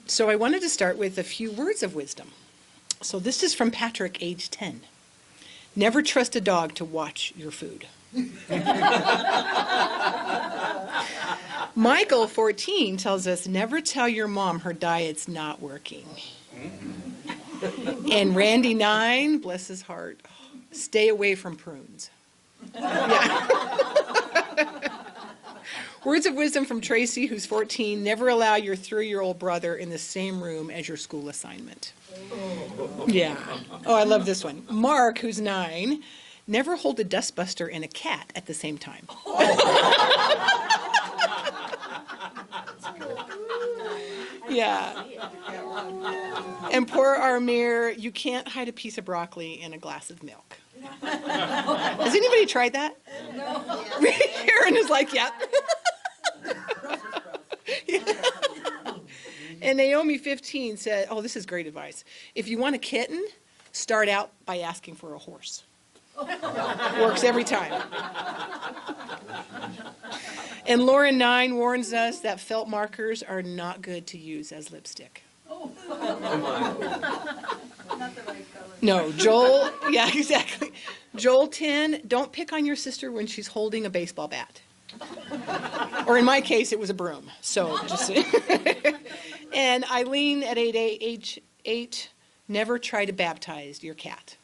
So I wanted to start with a few words of wisdom. So this is from Patrick, age 10. Never trust a dog to watch your food. Michael, 14, tells us never tell your mom her diet's not working. And Randy, 9, bless his heart, stay away from prunes. Yeah. Words of wisdom from Tracy, who's 14, never allow your 3-year-old brother in the same room as your school assignment. Yeah. Oh, I love this one. Mark, who's 9, never hold a dustbuster and a cat at the same time. Yeah. And poor Armir, you can't hide a piece of broccoli in a glass of milk. Has anybody tried that? No. Aaron is like, yeah. And Naomi, 15, said, oh, this is great advice. If you want a kitten, start out by asking for a horse. Works every time. And Lauren, 9, warns us that felt markers are not good to use as lipstick. No, Joel, yeah, exactly. Joel, 10, don't pick on your sister when she's holding a baseball bat. Or in my case, it was a broom. So just. And Eileen, at age 8, never try to baptize your cat.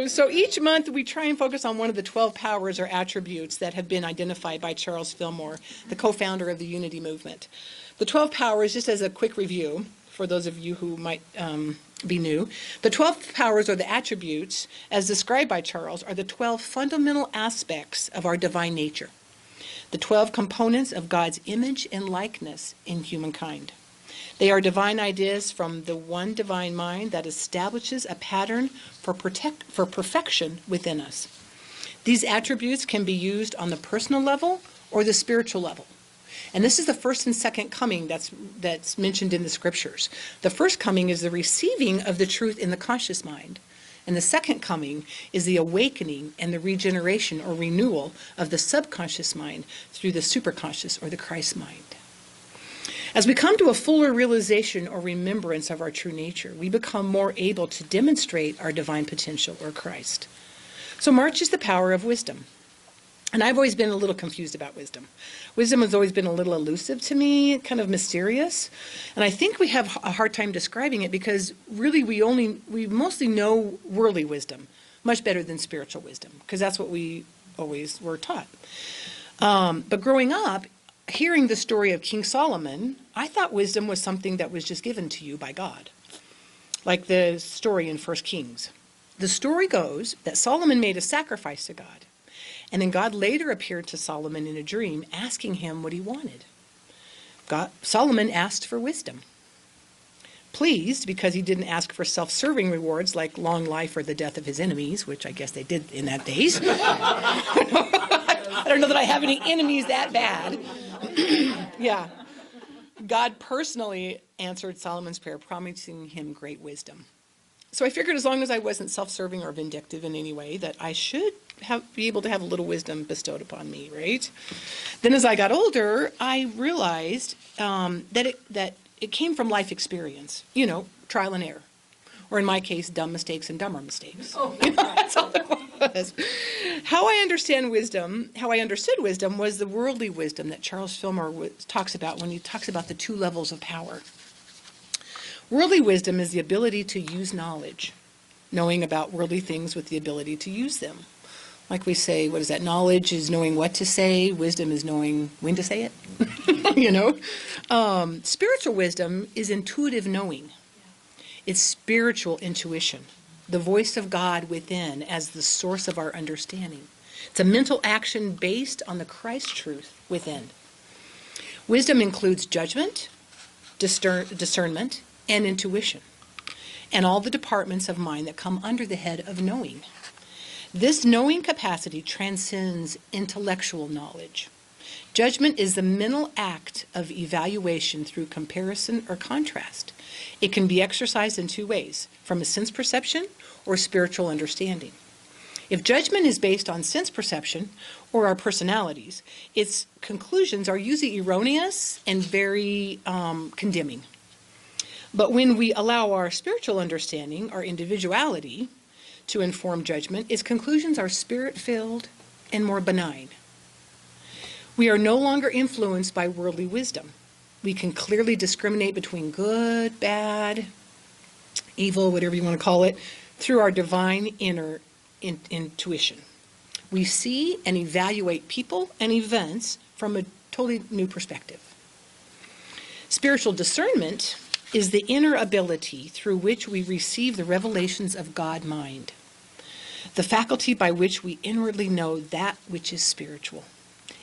So each month we try and focus on one of the 12 powers or attributes that have been identified by Charles Fillmore, the co-founder of the Unity movement. The 12 powers, just as a quick review, for those of you who might be new, the 12 powers or the attributes, as described by Charles, are the 12 fundamental aspects of our divine nature, the 12 components of God's image and likeness in humankind. They are divine ideas from the one divine mind that establishes a pattern for perfection within us. These attributes can be used on the personal level or the spiritual level. And this is the first and second coming that's mentioned in the scriptures. The first coming is the receiving of the truth in the conscious mind. And the second coming is the awakening and the regeneration or renewal of the subconscious mind through the superconscious or the Christ mind. As we come to a fuller realization or remembrance of our true nature, we become more able to demonstrate our divine potential or Christ. So March is the power of wisdom. And I've always been a little confused about wisdom. Wisdom has always been a little elusive to me, kind of mysterious. And I think we have a hard time describing it because really we mostly know worldly wisdom much better than spiritual wisdom, because that's what we always were taught. But growing up, hearing the story of King Solomon, I thought wisdom was something that was just given to you by God, like the story in 1 Kings. The story goes that Solomon made a sacrifice to God, and then God later appeared to Solomon in a dream, asking him what he wanted. Solomon asked for wisdom. Pleased, because he didn't ask for self-serving rewards like long life or the death of his enemies, which I guess they did in that days. I don't know that I have any enemies that bad. Yeah. God personally answered Solomon's prayer, promising him great wisdom. So I figured as long as I wasn't self-serving or vindictive in any way, that I should be able to have a little wisdom bestowed upon me, right? Then as I got older, I realized that it came from life experience, trial and error. Or in my case, dumb mistakes and dumber mistakes. Oh. That's all it was. How I understood wisdom was the worldly wisdom that Charles Fillmore talks about when he talks about the 2 levels of power. Worldly wisdom is the ability to use knowledge, knowing about worldly things with the ability to use them. Like we say, what is that? Knowledge is knowing what to say. Wisdom is knowing when to say it. Spiritual wisdom is intuitive knowing. It's spiritual intuition, the voice of God within as the source of our understanding. It's a mental action based on the Christ truth within. Wisdom includes judgment, discernment, and intuition, and all the departments of mind that come under the head of knowing. This knowing capacity transcends intellectual knowledge. Judgment is the mental act of evaluation through comparison or contrast. It can be exercised in 2 ways, from a sense perception or spiritual understanding. If judgment is based on sense perception or our personalities, its conclusions are usually erroneous and very condemning. But when we allow our spiritual understanding, our individuality, to inform judgment, its conclusions are spirit-filled and more benign. We are no longer influenced by worldly wisdom. We can clearly discriminate between good, bad, evil, whatever you want to call it, through our divine inner intuition. We see and evaluate people and events from a totally new perspective. Spiritual discernment is the inner ability through which we receive the revelations of God mind, the faculty by which we inwardly know that which is spiritual.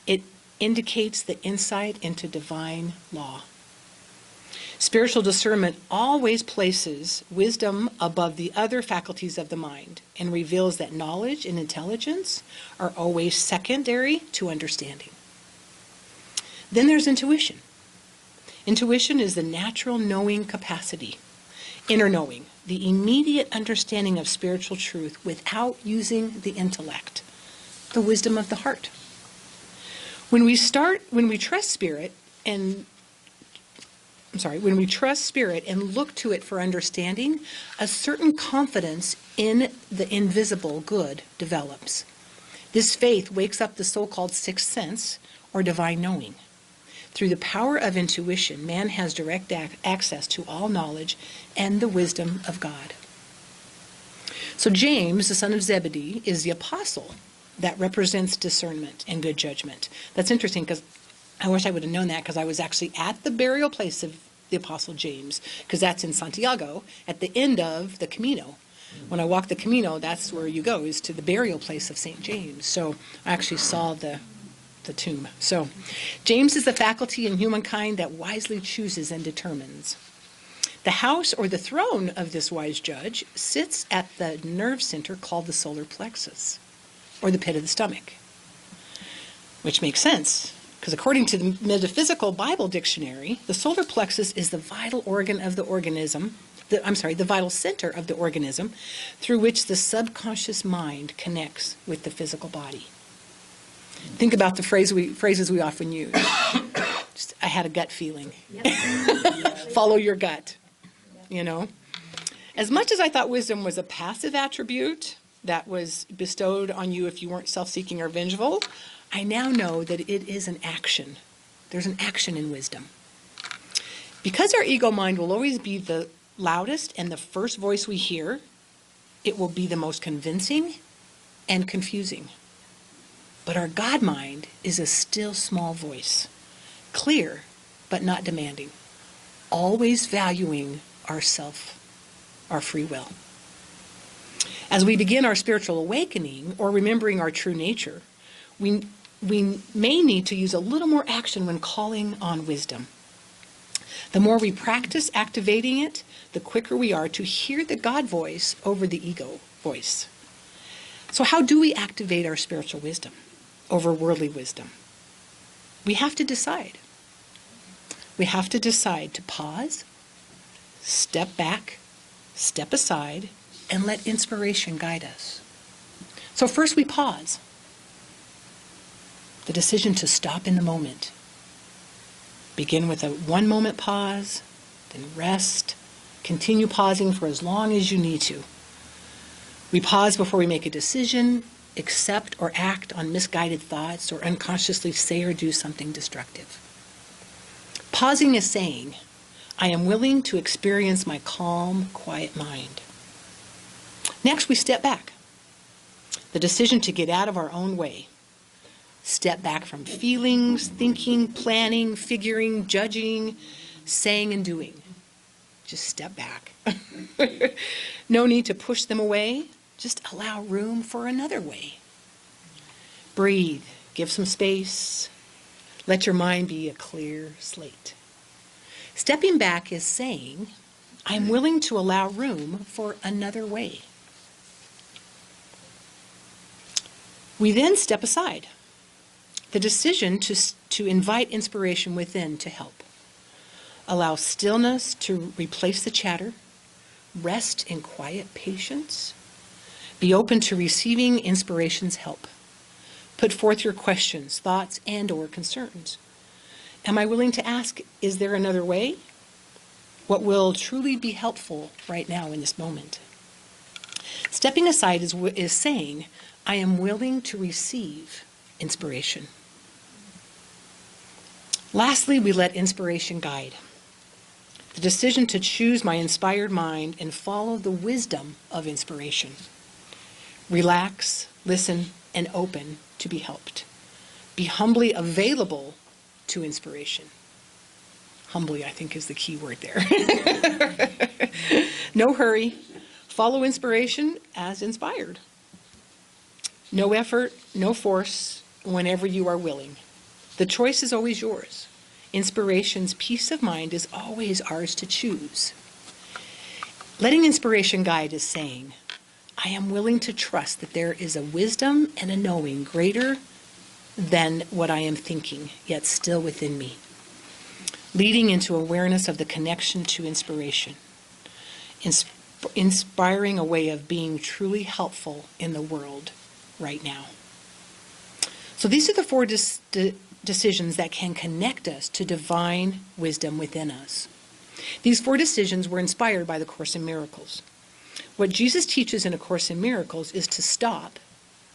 It indicates the insight into divine law. Spiritual discernment always places wisdom above the other faculties of the mind and reveals that knowledge and intelligence are always secondary to understanding. Then there's intuition. Intuition is the natural knowing capacity, inner knowing, the immediate understanding of spiritual truth without using the intellect, the wisdom of the heart. When we trust spirit and look to it for understanding, a certain confidence in the invisible good develops. This faith wakes up the so-called sixth sense, or divine knowing. Through the power of intuition, man has direct access to all knowledge and the wisdom of God. So James, the son of Zebedee, is the apostle that represents discernment and good judgment. That's interesting because I wish I would have known that, because I was actually at the burial place of the apostle James, because that's in Santiago at the end of the Camino. When I walk the Camino, that's where you go, is to the burial place of St. James. So I actually saw the tomb. So James is the faculty in humankind that wisely chooses and determines. The house or the throne of this wise judge sits at the nerve center called the solar plexus, or the pit of the stomach, which makes sense, because according to the Metaphysical Bible Dictionary, the solar plexus is the vital organ of the organism, the vital center of the organism, through which the subconscious mind connects with the physical body. Think about the phrases we often use. Just, I had a gut feeling. Follow your gut, you know. As much as I thought wisdom was a passive attribute that was bestowed on you if you weren't self-seeking or vengeful, I now know that it is an action. There's an action in wisdom. Because our ego mind will always be the loudest and the first voice we hear, it will be the most convincing and confusing. But our God mind is a still small voice, clear but not demanding, always valuing ourself, our free will. As we begin our spiritual awakening or remembering our true nature, we may need to use a little more action when calling on wisdom. The more we practice activating it, the quicker we are to hear the God voice over the ego voice. So how do we activate our spiritual wisdom over worldly wisdom? We have to decide. We have to decide to pause, step back, step aside, and let inspiration guide us. So first we pause. The decision to stop in the moment. Begin with a 1 moment pause, then rest. Continue pausing for as long as you need to. We pause before we make a decision, accept or act on misguided thoughts, or unconsciously say or do something destructive. Pausing is saying, I am willing to experience my calm, quiet mind. Next, we step back. The decision to get out of our own way. Step back from feelings, thinking, planning, figuring, judging, saying and doing. Just step back. No need to push them away. Just allow room for another way. Breathe. Give some space. Let your mind be a clear slate. Stepping back is saying, I'm willing to allow room for another way. We then step aside. The decision to invite inspiration within to help. Allow stillness to replace the chatter. Rest in quiet patience. Be open to receiving inspiration's help. Put forth your questions, thoughts, and/or concerns. Am I willing to ask, is there another way? What will truly be helpful right now in this moment? Stepping aside is saying, I am willing to receive inspiration. Lastly, we let inspiration guide. The decision to choose my inspired mind and follow the wisdom of inspiration. Relax, listen, and open to be helped. Be humbly available to inspiration. Humbly, I think, is the key word there. No hurry. Follow inspiration as inspired. No effort, no force, whenever you are willing. The choice is always yours. Inspiration's peace of mind is always ours to choose. Letting inspiration guide is saying, I am willing to trust that there is a wisdom and a knowing greater than what I am thinking, yet still within me. Leading into awareness of the connection to inspiration. Inspiring a way of being truly helpful in the world right now. So these are the four decisions that can connect us to divine wisdom within us. These four decisions were inspired by the Course in Miracles. What Jesus teaches in A Course in Miracles is to stop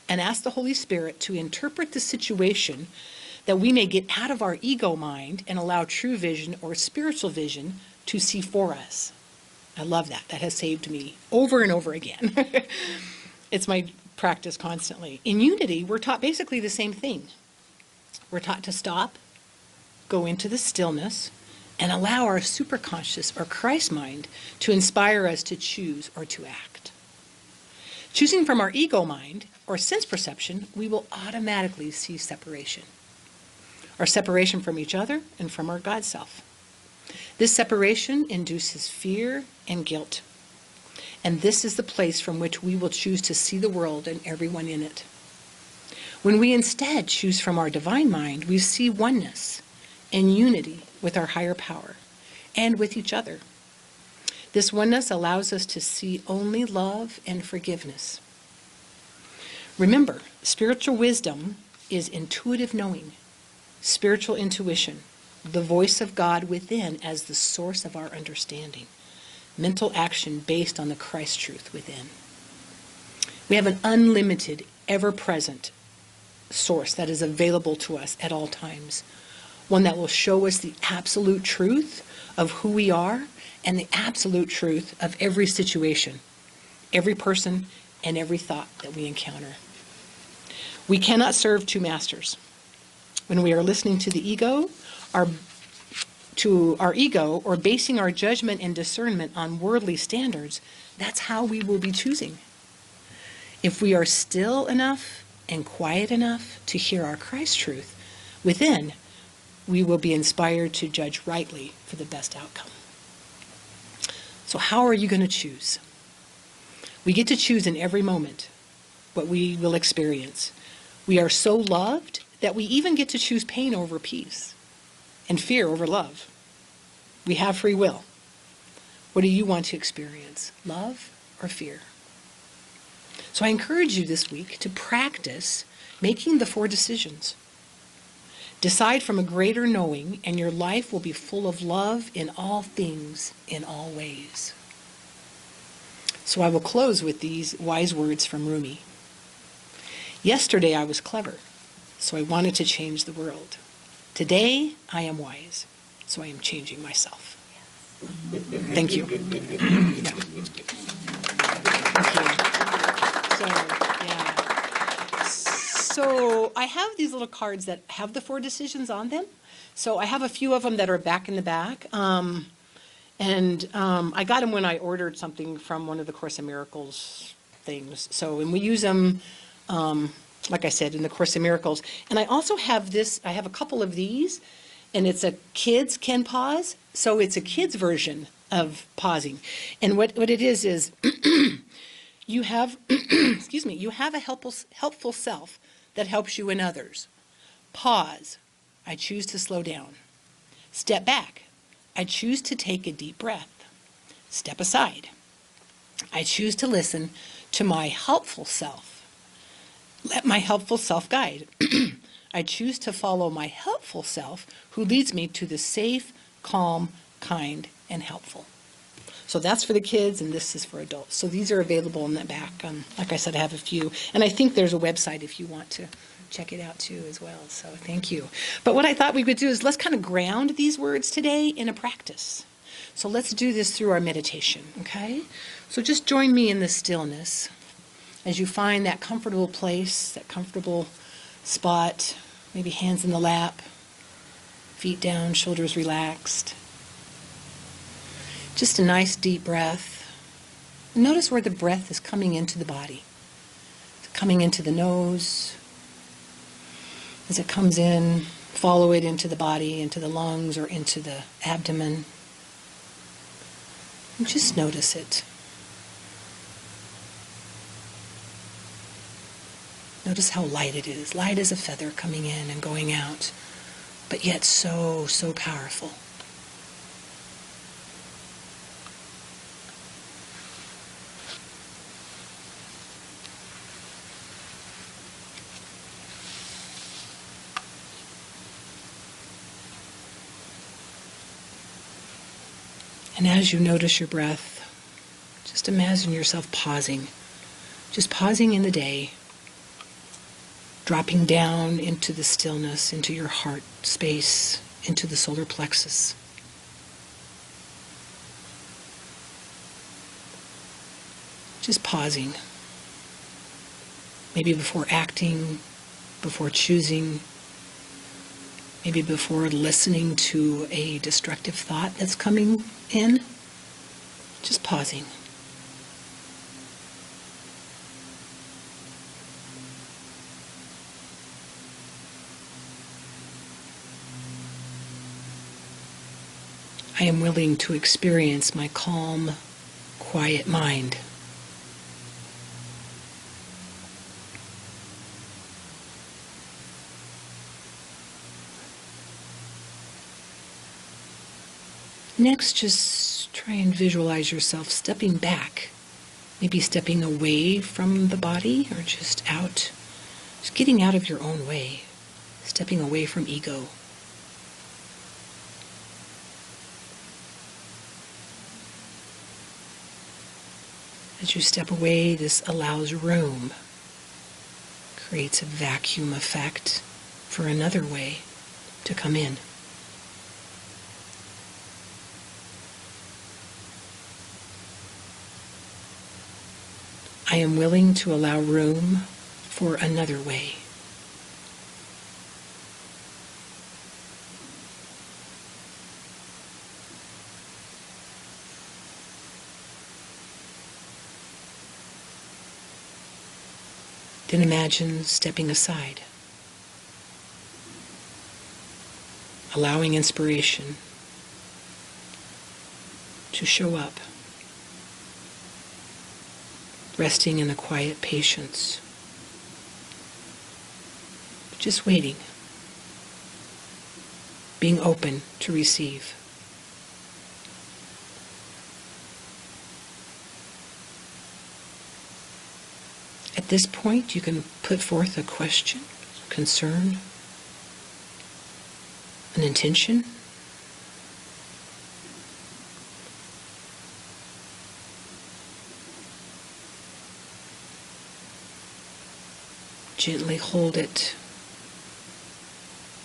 and ask the Holy Spirit to interpret the situation that we may get out of our ego mind and allow true vision or spiritual vision to see for us. I love that. That has saved me over and over again. It's my practice constantly. In Unity, we're taught basically the same thing. We're taught to stop, go into the stillness, and allow our superconscious or Christ mind to inspire us to choose or to act. Choosing from our ego mind or sense perception, we will automatically see separation. Our separation from each other and from our God self. This separation induces fear and guilt. And this is the place from which we will choose to see the world and everyone in it. When we instead choose from our divine mind, we see oneness and unity with our higher power and with each other. This oneness allows us to see only love and forgiveness. Remember, spiritual wisdom is intuitive knowing, spiritual intuition, the voice of God within as the source of our understanding, mental action based on the Christ truth within. We have an unlimited, ever-present source that is available to us at all times, one that will show us the absolute truth of who we are and the absolute truth of every situation, every person, and every thought that we encounter. We cannot serve two masters. When we are listening to the ego, our ego, or basing our judgment and discernment on worldly standards, that's how we will be choosing. If we are still enough and quiet enough to hear our Christ truth within, we will be inspired to judge rightly for the best outcome. So how are you going to choose? We get to choose in every moment what we will experience. We are so loved that we even get to choose pain over peace and fear over love. We have free will. What do you want to experience? Love or fear? So I encourage you this week to practice making the four decisions. Decide from a greater knowing, and your life will be full of love in all things, in all ways. So I will close with these wise words from Rumi. Yesterday I was clever, so I wanted to change the world. Today I am wise, so I am changing myself. Thank you. Yeah. So I have these little cards that have the four decisions on them. So I have a few of them that are back in the back. I got them when I ordered something from one of the Course in Miracles things. So, and we use them, like I said, in the Course in Miracles. And I also have this, I have a couple of these, and it's a kids can pause. So it's a kid's version of pausing. And what it is you have, excuse me, you have a helpful self that helps you and others. Pause. I choose to slow down. Step back. I choose to take a deep breath. Step aside. I choose to listen to my helpful self. Let my helpful self guide. I choose to follow my helpful self who leads me to the safe, calm, kind, and helpful. So that's for the kids, and this is for adults. So these are available in the back. Like I said, I have a few. And I think there's a website if you want to check it out too as well. So thank you. But what I thought we would do is let's kind of ground these words today in a practice. So let's do this through our meditation, okay? So just join me in the stillness as you find that comfortable place, that comfortable spot, maybe hands in the lap, feet down, shoulders relaxed. Just a nice deep breath. Notice where the breath is coming into the body. It's coming into the nose. As it comes in, follow it into the body, into the lungs, or into the abdomen. And just notice it. Notice how light it is. Light as a feather coming in and going out, but yet so, so powerful. And as you notice your breath, just imagine yourself pausing. Just pausing in the day, dropping down into the stillness, into your heart space, into the solar plexus. Just pausing. Maybe before acting, before choosing, maybe before listening to a destructive thought that's coming in. Just pausing. I am willing to experience my calm, quiet mind. Next, just try and visualize yourself stepping back, maybe stepping away from the body or just out, just getting out of your own way, stepping away from ego. As you step away, this allows room, creates a vacuum effect for another way to come in. I am willing to allow room for another way. Then imagine stepping aside, allowing inspiration to show up, resting in the quiet patience, just waiting, being open to receive. At this point, you can put forth a question, concern, an intention. Gently hold it,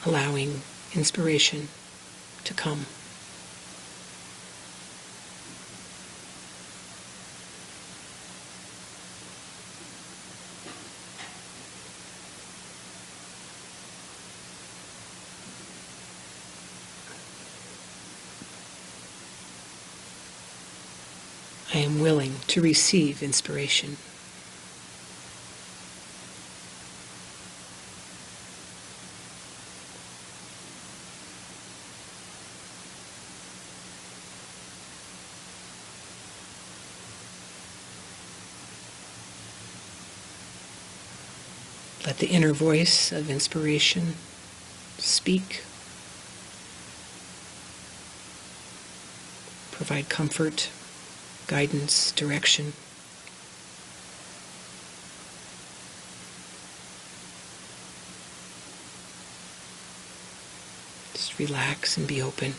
allowing inspiration to come. I am willing to receive inspiration. Let the inner voice of inspiration speak, provide comfort, guidance, direction. relax and be open.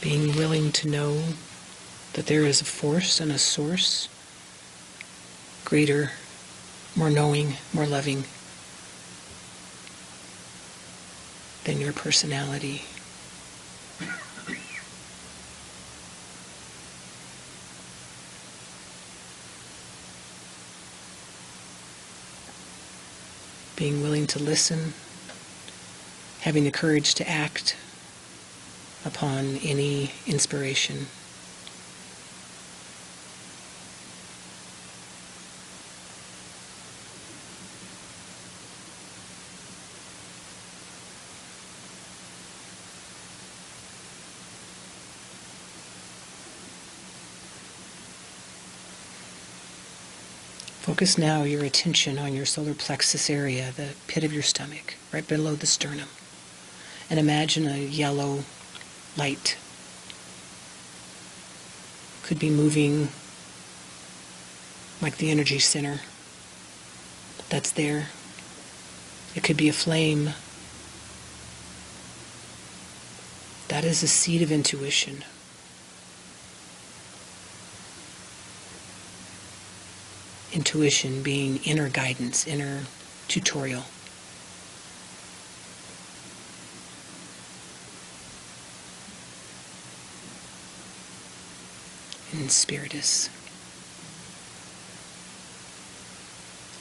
Being willing to know that there is a force and a source greater, more knowing, more loving than your personality. Being willing to listen, having the courage to act upon any inspiration. Focus now your attention on your solar plexus area, the pit of your stomach, right below the sternum. And imagine a yellow light. Could be moving like the energy center that's there. It could be a flame. That is a seed of intuition. Intuition being inner guidance, inner tutorial. In spiritus.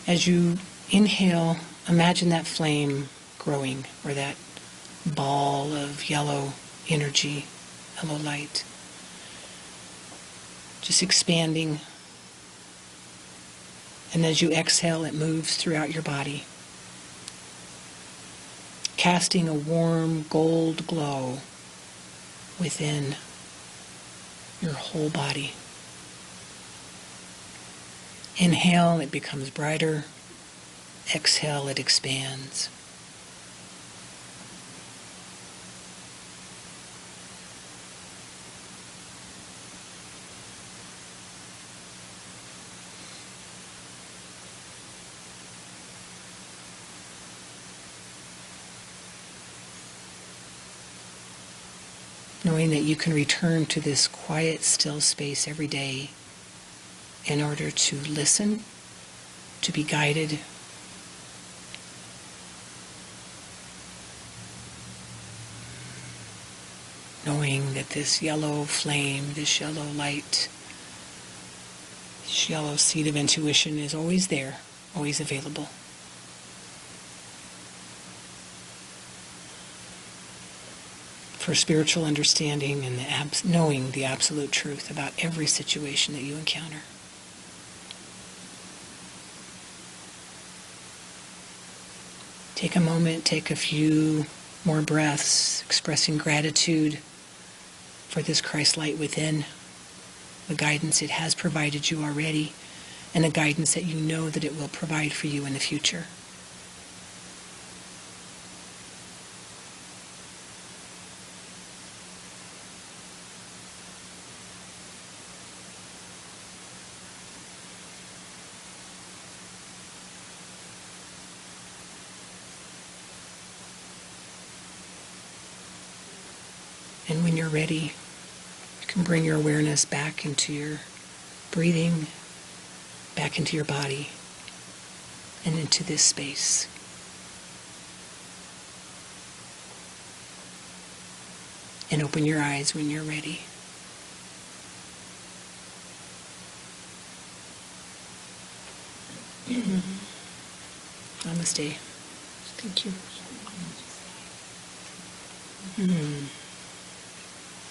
As you inhale, imagine that flame growing, or that ball of yellow energy, yellow light. Just expanding. And as you exhale, it moves throughout your body, casting a warm gold glow within your whole body. Inhale, it becomes brighter. Exhale, it expands. Knowing that you can return to this quiet, still space every day in order to listen, to be guided, knowing that this yellow flame, this yellow light, this yellow seed of intuition is always there, always available. For spiritual understanding and knowing the absolute truth about every situation that you encounter. Take a moment, take a few more breaths, expressing gratitude for this Christ light within, the guidance it has provided you already, and the guidance that you know that it will provide for you in the future. And when you're ready, you can bring your awareness back into your Breathing back into your body and into this space. And open your eyes when you're ready. Namaste. Thank you.